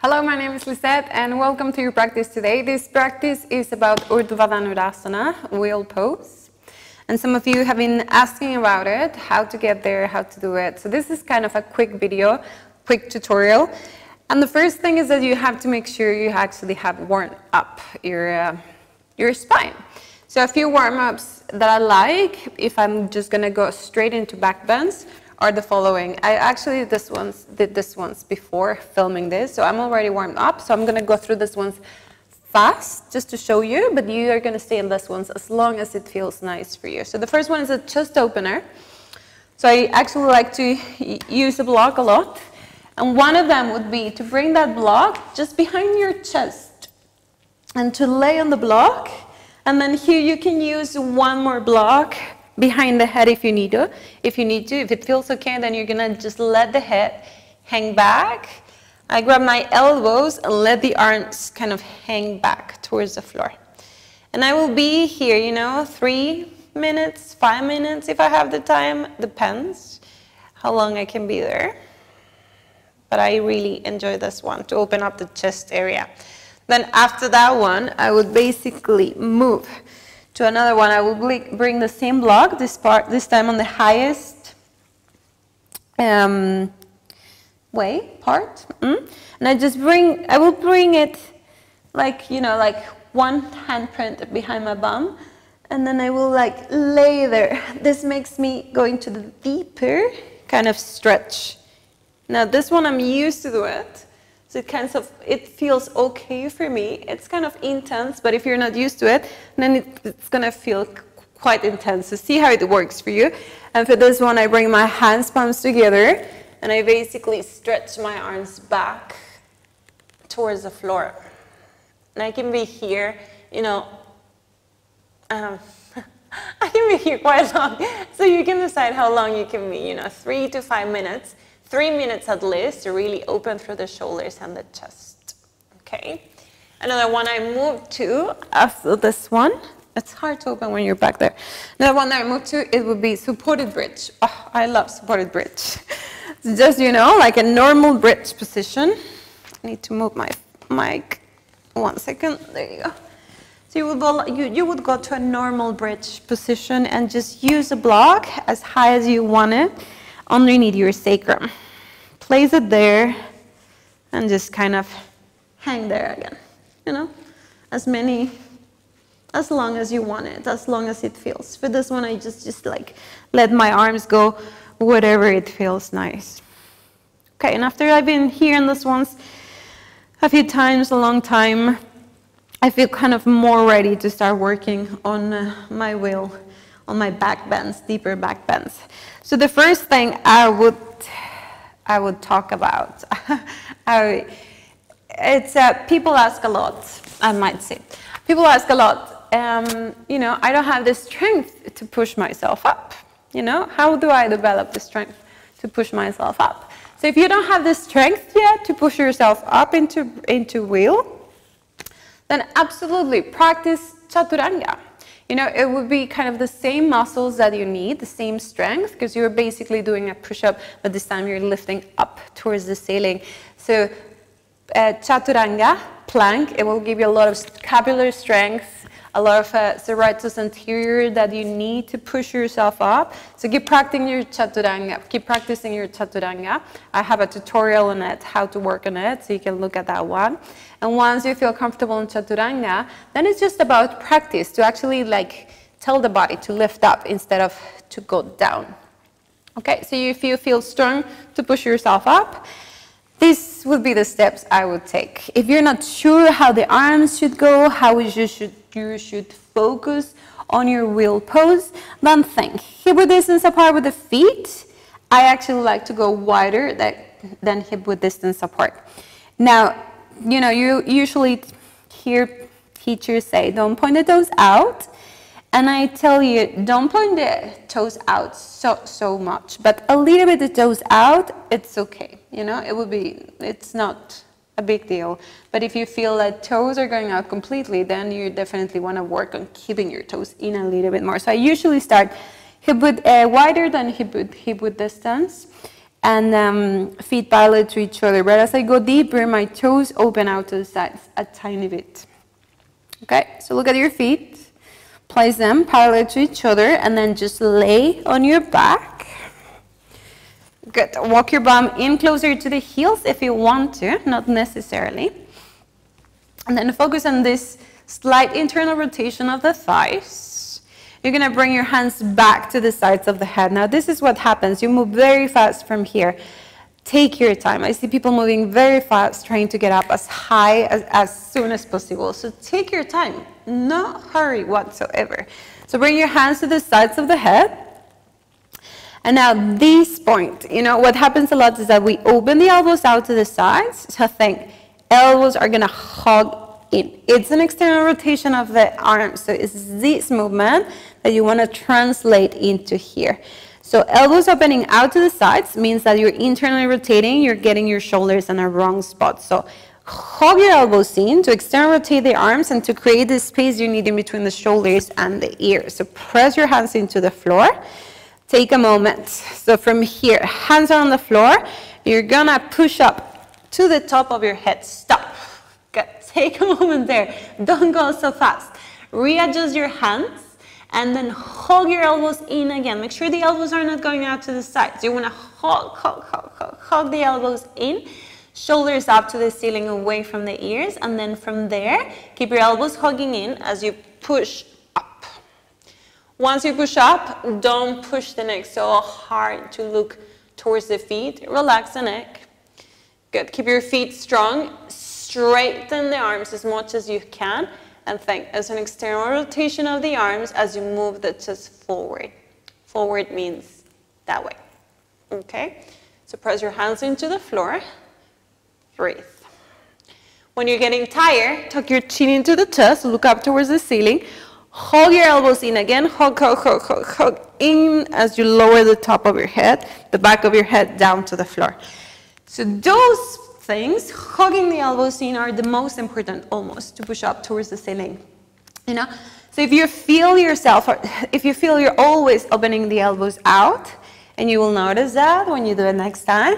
Hello, my name is Lisette and welcome to your practice today. This practice is about Urdhva Dhanurasana, wheel pose. And some of you have been asking about it, how to get there, how to do it. So this is kind of a quick video, quick tutorial. And the first thing is that you have to make sure you actually have warmed up your spine. So a few warm-ups that I like, if I'm just going to go straight into back bends, are the following. I actually did this once before filming this, so I'm already warmed up. So I'm going to go through this ones fast just to show you, but you are going to stay in this ones as long as it feels nice for you. So the first one is a chest opener. So I actually like to use a block a lot. And one of them would be to bring that block just behind your chest and to lay on the block. And then here you can use one more block behind the head if you need to. If it feels okay, then you're gonna just let the head hang back. I grab my elbows and let the arms kind of hang back towards the floor. And I will be here, 3 minutes, 5 minutes if I have the time, depends how long I can be there. But I really enjoy this one to open up the chest area. Then after that one, I would basically move to another one. I will bring the same block, this time on the highest part. And I will bring it like one handprint behind my bum. And then I will lay there. This makes me go into the deeper kind of stretch. Now this one I'm used to do it. So it feels okay for me. It's kind of intense, but if you're not used to it, then it's gonna feel quite intense. So see how it works for you. And for this one, I bring my hands, palms together, and I basically stretch my arms back towards the floor. And I can be here, I can be here quite long. So you can decide how long you can be, 3 to 5 minutes. 3 minutes at least to really open through the shoulders and the chest. Okay. Another one I moved to after this one. It's hard to open when you're back there. Another one that I moved to, it would be supported bridge. Oh, I love supported bridge. It's just, like a normal bridge position. I need to move my mic. 1 second. There you go. So you would go to a normal bridge position and just use a block as high as you want it underneath your sacrum. Place it there and just kind of hang there again. As long as you want it, as long as it feels. For this one, I just let my arms go whatever it feels nice. Okay, and after I've been here in this ones a few times, a long time, I feel kind of more ready to start working on my wheel, on my back bends, deeper back bends. So the first thing I would talk about, people ask a lot, I might say. People ask a lot, I don't have the strength to push myself up. How do I develop the strength to push myself up? So if you don't have the strength yet to push yourself up into wheel, then absolutely practice chaturanga. It would be kind of the same muscles that you need, the same strength, because you're basically doing a push-up, but this time you're lifting up towards the ceiling. So chaturanga, plank, it will give you a lot of scapular strength, a lot of serratus anterior that you need to push yourself up. So keep practicing your chaturanga. I have a tutorial on it, how to work on it, so you can look at that one. And once you feel comfortable in chaturanga, then it's just about practice to actually tell the body to lift up instead of to go down. Okay, so if you feel strong to push yourself up, these would be the steps I would take. If you're not sure how the arms should go, how you should focus on your wheel pose, then think. Hip width distance apart with the feet. I actually like to go wider than hip width distance apart. Now, you usually hear teachers say, don't point the toes out. And I tell you, don't point the toes out so much, but a little bit the toes out, it's okay. It's not a big deal. But if you feel that toes are going out completely, then you definitely want to work on keeping your toes in a little bit more. So I usually start hip width wider than hip width distance. and feet parallel to each other. But as I go deeper, my toes open out to the sides a tiny bit. Okay, so look at your feet. Place them parallel to each other and then just lay on your back. Good. Walk your bum in closer to the heels if you want to, not necessarily. And then focus on this slight internal rotation of the thighs. You're going to bring your hands back to the sides of the head. Now this is what happens. You move very fast from here. Take your time. I see people moving very fast, trying to get up as high as soon as possible. So take your time. No hurry whatsoever. So bring your hands to the sides of the head. And now this point, you know, what happens a lot is that we open the elbows out to the sides. So think, elbows are going to hug in. It's an external rotation of the arms. So it's this movement that you want to translate into here. So elbows opening out to the sides means that you're internally rotating, you're getting your shoulders in a wrong spot. So hug your elbows in to external rotate the arms and to create the space you need in between the shoulders and the ears. So press your hands into the floor. Take a moment. So from here, hands are on the floor. You're gonna push up to the top of your head. Stop. Good. Take a moment there. Don't go so fast. Readjust your hands. And then hug your elbows in again. Make sure the elbows are not going out to the sides. You want to hug the elbows in. Shoulders up to the ceiling, away from the ears. And then from there, keep your elbows hugging in as you push up. Once you push up, don't push the neck so hard to look towards the feet. Relax the neck. Good. Keep your feet strong. Straighten the arms as much as you can. And think as an external rotation of the arms as you move the chest forward. Forward means that way. Okay? So press your hands into the floor. Breathe. When you're getting tired, tuck your chin into the chest, look up towards the ceiling. Hug your elbows in again. Hug, hug, hug, hug, hug in as you lower the top of your head, the back of your head down to the floor. So those things, hugging the elbows in, are the most important almost to push up towards the ceiling. You know, so if you feel yourself, or if you feel you're always opening the elbows out, and you will notice that when you do it next time,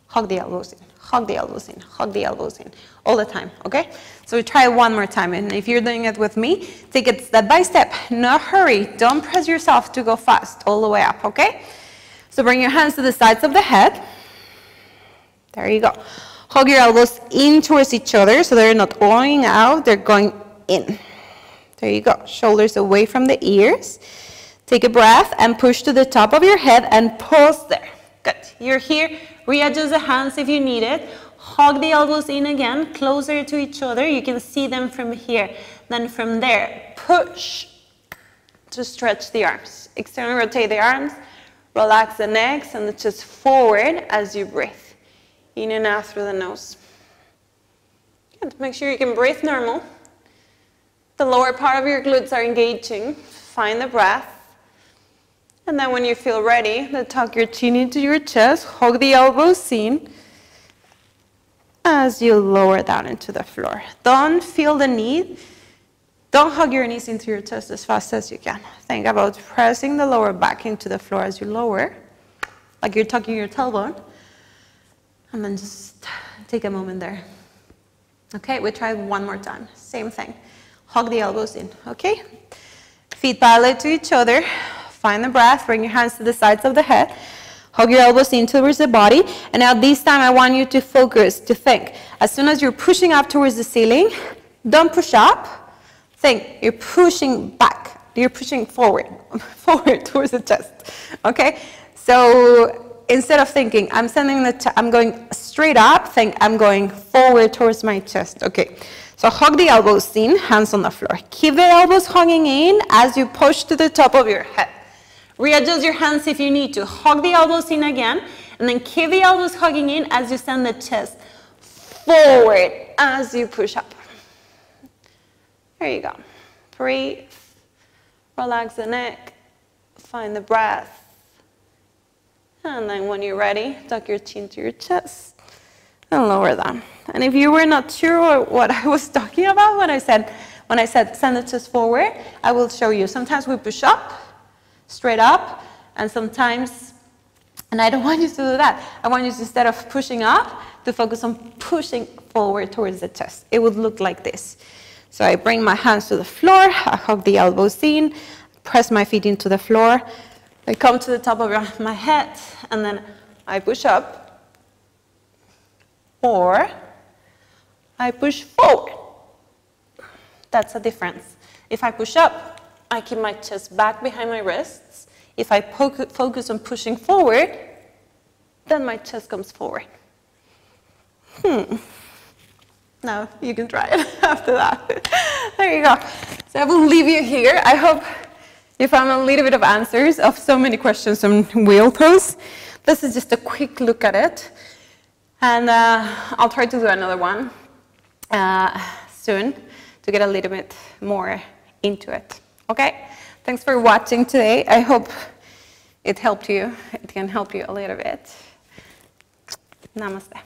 hug the elbows in, hug the elbows in, hug the elbows in, all the time, okay? So we try it one more time, and if you're doing it with me, take it step by step, no hurry, don't press yourself to go fast all the way up, okay? So bring your hands to the sides of the head. There you go. Hug your elbows in towards each other so they're not going out, they're going in. There you go. Shoulders away from the ears. Take a breath and push to the top of your head and pause there. Good. You're here. Readjust the hands if you need it. Hug the elbows in again, closer to each other. You can see them from here. Then from there, push to stretch the arms. Externally rotate the arms. Relax the neck and the chest forward as you breathe. In and out through the nose. Good. Make sure you can breathe normal. The lower part of your glutes are engaging. Find the breath. And then when you feel ready, then tuck your chin into your chest. Hug the elbows in as you lower down into the floor. Don't feel the need. Don't hug your knees into your chest as fast as you can. Think about pressing the lower back into the floor as you lower, like you're tucking your tailbone. And then just take a moment there. Okay, we try one more time. Same thing. Hug the elbows in, okay? Feet parallel to each other. Find the breath. Bring your hands to the sides of the head. Hug your elbows in towards the body. And now this time I want you to focus, to think. As soon as you're pushing up towards the ceiling, don't push up. Think, you're pushing back. You're pushing forward, forward towards the chest, okay? So instead of thinking, I'm going straight up, think I'm going forward towards my chest. Okay, so hug the elbows in, hands on the floor. Keep the elbows hugging in as you push to the top of your head. Readjust your hands if you need to. Hug the elbows in again, and then keep the elbows hugging in as you send the chest forward as you push up. There you go. Breathe. Relax the neck. Find the breath. And then when you're ready, tuck your chin to your chest and lower down. And if you were not sure what I was talking about when I said send the chest forward, I will show you. Sometimes we push up, straight up, and sometimes And I don't want you to do that. I want you to, instead of pushing up, to focus on pushing forward towards the chest. It would look like this. So I bring my hands to the floor, I hug the elbows in, press my feet into the floor. I come to the top of my head, and then I push up, or I push forward. That's a difference. If I push up, I keep my chest back behind my wrists. If I focus on pushing forward, then my chest comes forward. Now you can try it after that. There you go. So I will leave you here. I hope you found a little bit of answers of so many questions on wheel pose. This is just a quick look at it. And I'll try to do another one soon to get a little bit more into it. Okay? Thanks for watching today. I hope it helped you. It can help you a little bit. Namaste.